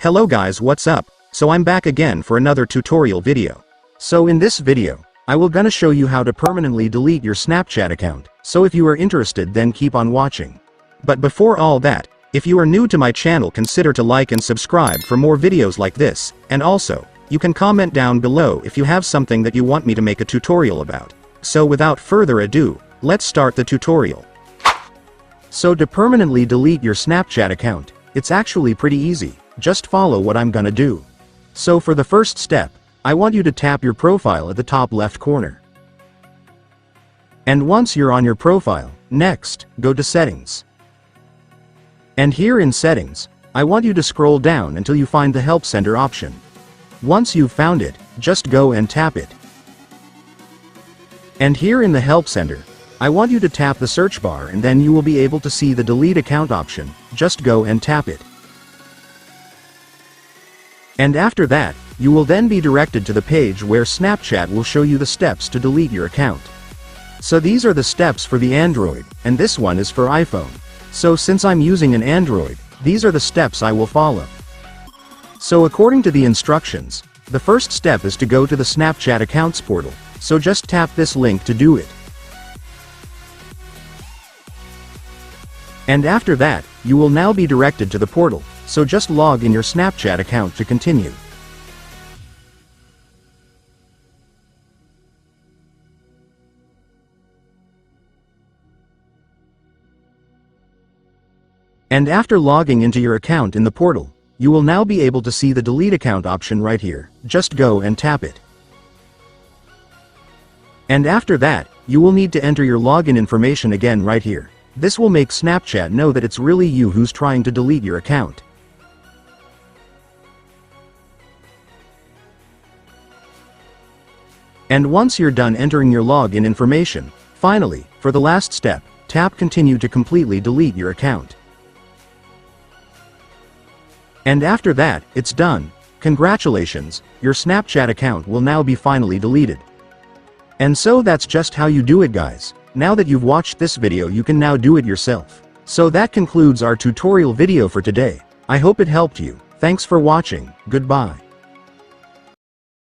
Hello guys, what's up? So I'm back again for another tutorial video. So in this video, I will gonna show you how to permanently delete your Snapchat account. So if you are interested, then keep on watching. But before all that, if you are new to my channel, consider to like and subscribe for more videos like this, and also, you can comment down below if you have something that you want me to make a tutorial about. So without further ado, let's start the tutorial. So to permanently delete your Snapchat account, it's actually pretty easy. Just follow what I'm gonna do. So for the first step, I want you to tap your profile at the top left corner. And once you're on your profile, next, go to Settings. And here in Settings, I want you to scroll down until you find the Help Center option. Once you've found it, just go and tap it. And here in the Help Center, I want you to tap the search bar and then you will be able to see the Delete Account option. Just go and tap it. And after that, you will then be directed to the page where Snapchat will show you the steps to delete your account. So these are the steps for the Android, and this one is for iPhone. So since I'm using an Android, these are the steps I will follow. So according to the instructions, the first step is to go to the Snapchat Accounts portal, so just tap this link to do it. And after that, you will now be directed to the portal, so just log in your Snapchat account to continue. And after logging into your account in the portal, you will now be able to see the Delete Account option right here. Just go and tap it. And after that, you will need to enter your login information again right here. This will make Snapchat know that it's really you who's trying to delete your account. And once you're done entering your login information, finally, for the last step, tap Continue to completely delete your account. And after that, it's done. Congratulations, your Snapchat account will now be finally deleted. And so that's just how you do it, guys. Now that you've watched this video, you can now do it yourself. So that concludes our tutorial video for today. I hope it helped you. Thanks for watching. Goodbye.